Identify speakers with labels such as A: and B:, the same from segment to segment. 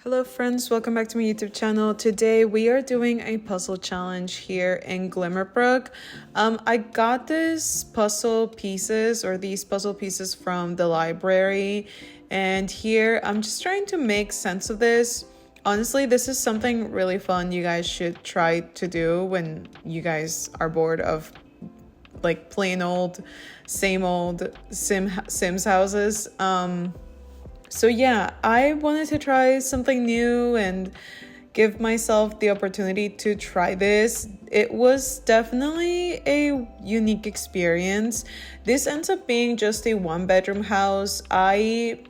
A: Hello friends, welcome back to my YouTube channel. Today we are doing a puzzle challenge here in Glimmerbrook. I got these puzzle pieces from the library, and here I'm just trying to make sense of this. Honestly, this is something really fun you guys should try to do when you guys are bored of like plain old, same old Sims houses. So yeah, I wanted to try something new and give myself the opportunity to try this. It was definitely a unique experience. This ends up being just a one-bedroom house. I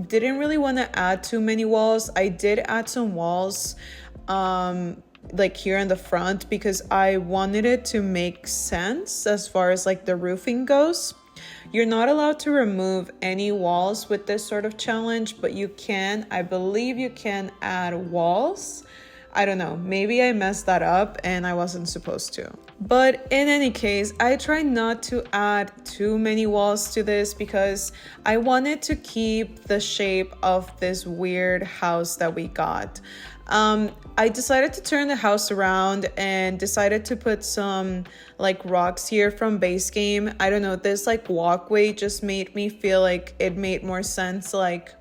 A: didn't really want to add too many walls. I did add some walls like here in the front because I wanted it to make sense as far as like the roofing goes. You're not allowed to remove any walls with this sort of challenge, but you can, I believe you can add walls. I don't know, maybe I messed that up and I wasn't supposed to. But in any case, I try not to add too many walls to this because I wanted to keep the shape of this weird house that we got. I decided to turn the house around and decided to put some like rocks here from base game. I don't know, this like walkway just made me feel like it made more sense like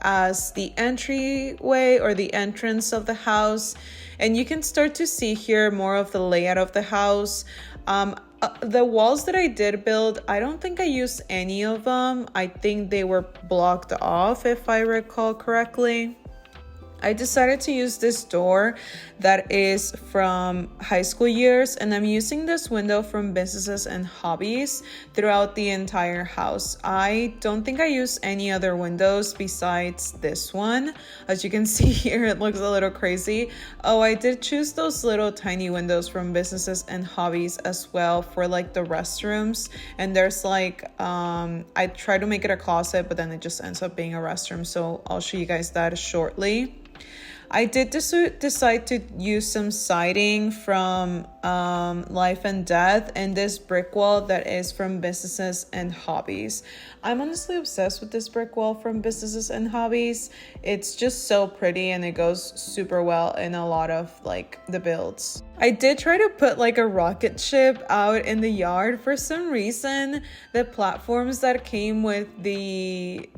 A: as the entryway or the entrance of the house. And you can start to see here more of the layout of the house. The walls that I did build, I don't think I used any of them. I think they were blocked off if I recall correctly. I decided to use this door that is from high school years, and I'm using this window from businesses and hobbies throughout the entire house. I don't think I used any other windows besides this one. As you can see here, it looks a little crazy. Oh, I did choose those little tiny windows from businesses and hobbies as well for like the restrooms. And there's like, I try to make it a closet, but then it just ends up being a restroom. So I'll show you guys that shortly. I did decide to use some siding from Life and Death and this brick wall that is from Businesses and Hobbies. I'm honestly obsessed with this brick wall from Businesses and Hobbies. It's just so pretty and it goes super well in a lot of like the builds. I did try to put like a rocket ship out in the yard. For some reason, the platforms that came with the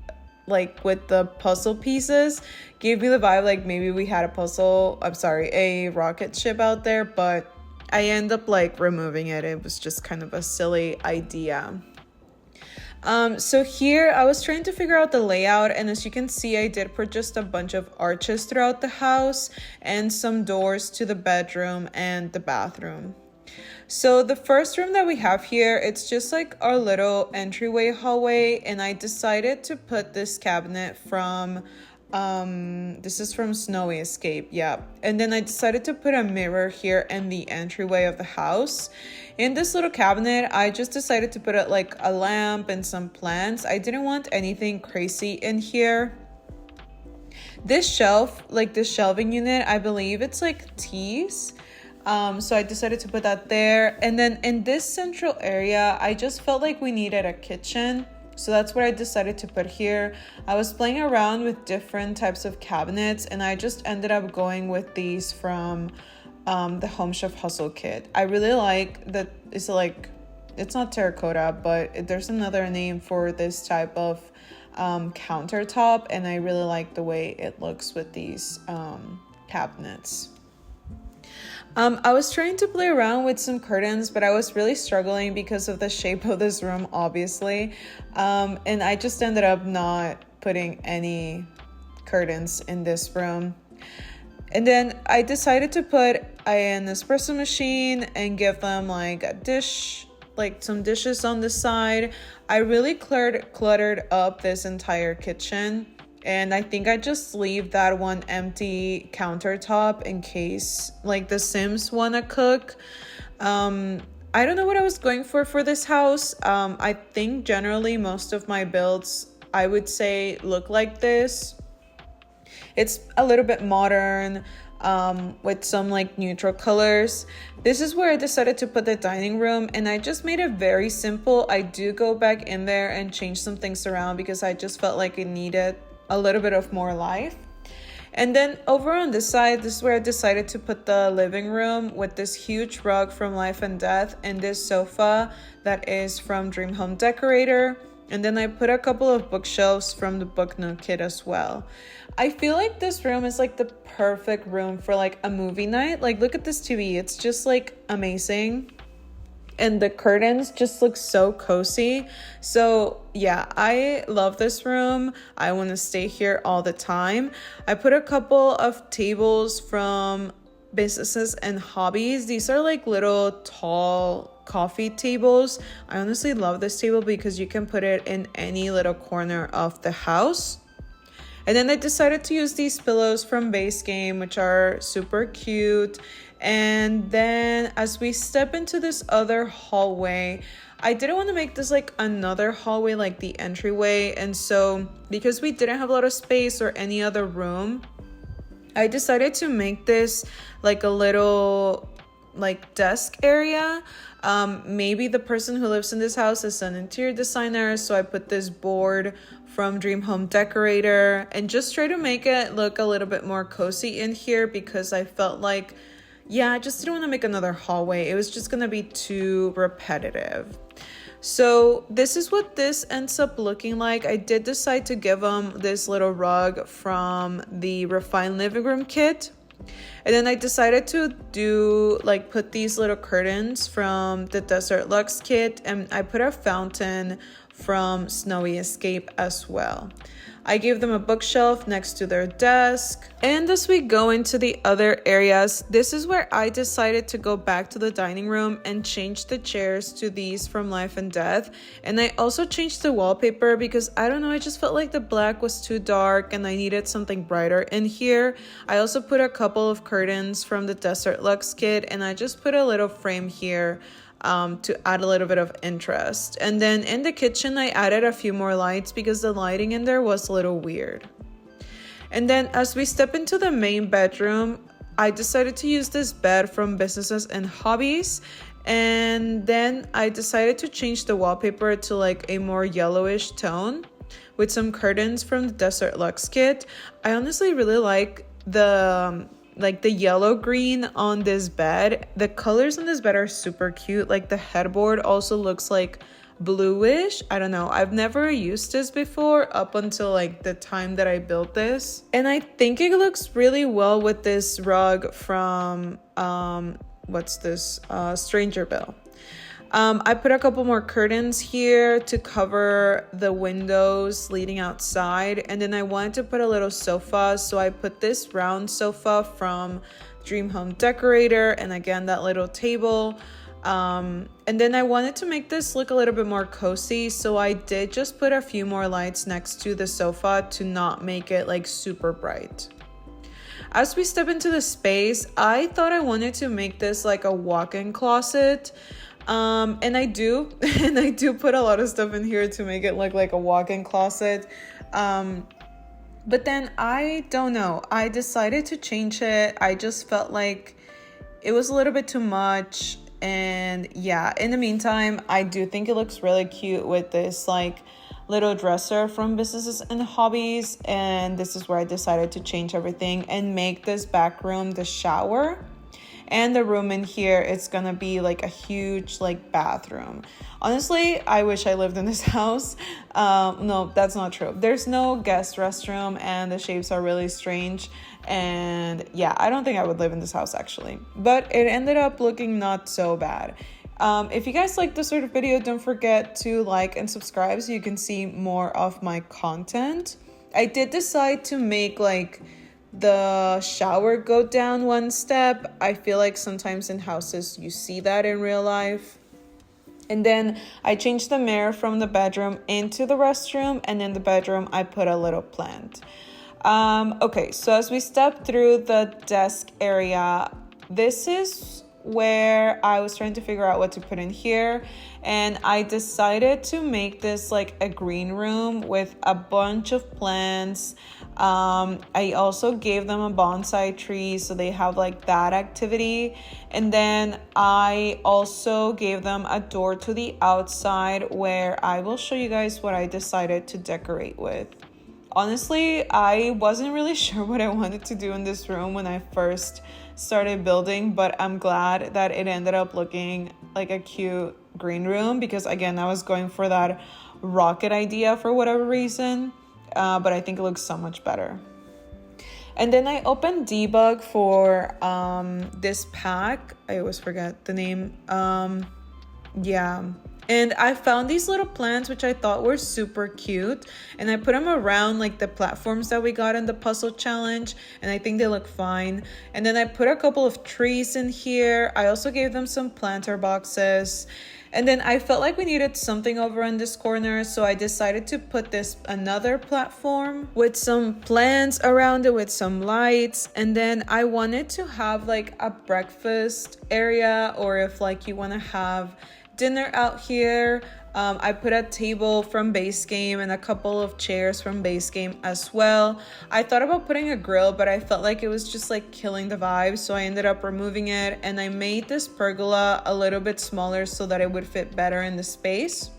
A: puzzle pieces gave me the vibe like maybe we had a rocket ship out there, but I end up like removing it. It was just kind of a silly idea. So here I was trying to figure out the layout, and as you can see, I did put just a bunch of arches throughout the house and some doors to the bedroom and the bathroom. So the first room that we have here, it's just like our little entryway hallway, and I decided to put this cabinet from this is from Snowy Escape, yeah. And then I decided to put a mirror here in the entryway of the house. In this little cabinet, I just decided to put like a lamp and some plants. I didn't want anything crazy in here. This shelf, like this shelving unit, I believe it's like teas. So I decided to put that there. And then in this central area, I just felt like we needed a kitchen. So that's what I decided to put here. I was playing around with different types of cabinets, and I just ended up going with these from the Home Chef Hustle kit. I really like that. It's not terracotta, but there's another name for this type of countertop, and I really like the way it looks with these cabinets. I was trying to play around with some curtains, but I was really struggling because of the shape of this room, obviously. And I just ended up not putting any curtains in this room. And then I decided to put an espresso machine and give them like a dish, like some dishes on the side. I really cluttered up this entire kitchen. And I think I just leave that one empty countertop in case like the Sims want to cook. I don't know what I was going for this house. I think generally most of my builds, I would say, look like this. It's a little bit modern with some like neutral colors. This is where I decided to put the dining room, and I just made it very simple. I do go back in there and change some things around because I just felt like it needed a little bit of more life. And then over on this side, this is where I decided to put the living room with this huge rug from Life and Death and this sofa that is from Dream Home Decorator. And then I put a couple of bookshelves from the Book Nook kit as well. I feel like this room is like the perfect room for like a movie night. Like, look at this TV. It's just like amazing. And the curtains just look so cozy. So yeah, I love this room. I want to stay here all the time. I put a couple of tables from Businesses and Hobbies. These are like little tall coffee tables. I honestly love this table because you can put it in any little corner of the house. And then I decided to use these pillows from Base Game, which are super cute. And then as we step into this other hallway, I didn't want to make this like another hallway like the entryway. And so because we didn't have a lot of space or any other room, I decided to make this like a little like desk area. Maybe the person who lives in this house is an interior designer, so I put this board from Dream Home Decorator and just try to make it look a little bit more cozy in here because I felt like, yeah, I just didn't want to make another hallway. It was just gonna be too repetitive. So this is what this ends up looking like. I did decide to give them this little rug from the Refined Living Room kit. And then I decided to put these little curtains from the Desert Luxe kit, and I put a fountain from Snowy Escape as well. I gave them a bookshelf next to their desk. And as we go into the other areas, this is where I decided to go back to the dining room and change the chairs to these from Life and Death. And I also changed the wallpaper because I don't know, I just felt like the black was too dark and I needed something brighter in here. I also put a couple of curtains from the Desert Luxe kit, and I just put a little frame here to add a little bit of interest. And then in the kitchen, I added a few more lights because the lighting in there was a little weird. And then as we step into the main bedroom, I decided to use this bed from Businesses and Hobbies. And then I decided to change the wallpaper to like a more yellowish tone with some curtains from the Desert Luxe kit. I honestly really like the yellow green on this bed. The colors on this bed are super cute. Like the headboard also looks like bluish. I don't know, I've never used this before up until like the time that I built this, and I think it looks really well with this rug from Strangerville. I put a couple more curtains here to cover the windows leading outside, and then I wanted to put a little sofa, so I put this round sofa from Dream Home Decorator, and again that little table. And then I wanted to make this look a little bit more cozy, so I did just put a few more lights next to the sofa to not make it like super bright. As we step into the space, I thought I wanted to make this like a walk-in closet. And I do put a lot of stuff in here to make it look like a walk-in closet. But then I don't know, I decided to change it. I just felt like it was a little bit too much. And yeah, in the meantime, I do think it looks really cute with this like little dresser from Businesses and Hobbies. And this is where I decided to change everything and make this back room the shower. And the room in here, it's gonna be like a huge like bathroom. Honestly, I wish I lived in this house. No, that's not true. There's no guest restroom and the shapes are really strange. And yeah, I don't think I would live in this house actually. But it ended up looking not so bad. If you guys like this sort of video, don't forget to like and subscribe so you can see more of my content. I did decide to make like the shower go down one step. I feel like sometimes in houses you see that in real life. And then I changed the mirror from the bedroom into the restroom, and in the bedroom I put a little plant. Okay, so as we step through the desk area, this is where I was trying to figure out what to put in here, and I decided to make this like a green room with a bunch of plants. I also gave them a bonsai tree so they have like that activity, and then I also gave them a door to the outside where I will show you guys what I decided to decorate with. Honestly, I wasn't really sure what I wanted to do in this room when I first started building, but I'm glad that it ended up looking like a cute green room because, again, I was going for that rocket idea for whatever reason, but I think it looks so much better. And then I opened Debug for this pack. I always forget the name. Yeah. And I found these little plants, which I thought were super cute. And I put them around like the platforms that we got in the puzzle challenge. And I think they look fine. And then I put a couple of trees in here. I also gave them some planter boxes. And then I felt like we needed something over in this corner, so I decided to put this another platform with some plants around it with some lights. And then I wanted to have like a breakfast area, or if like you want to have dinner out here. I put a table from Base Game and a couple of chairs from Base Game as well. I thought about putting a grill, but I felt like it was just like killing the vibe, so I ended up removing it, and I made this pergola a little bit smaller so that it would fit better in the space.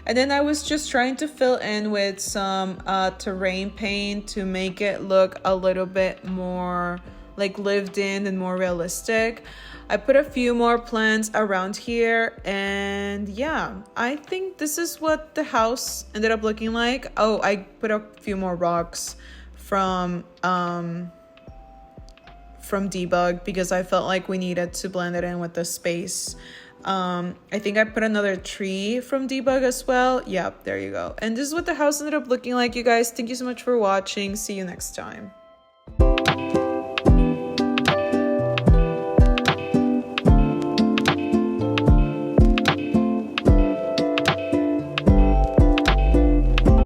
A: And then I was just trying to fill in with some terrain paint to make it look a little bit more like lived in and more realistic. I put a few more plants around here, and yeah, I think this is what the house ended up looking like. Oh, I put a few more rocks from Debug because I felt like we needed to blend it in with the space. I think I put another tree from Debug as well. Yep, there you go. And this is what the house ended up looking like, you guys. Thank you so much for watching. See you next time.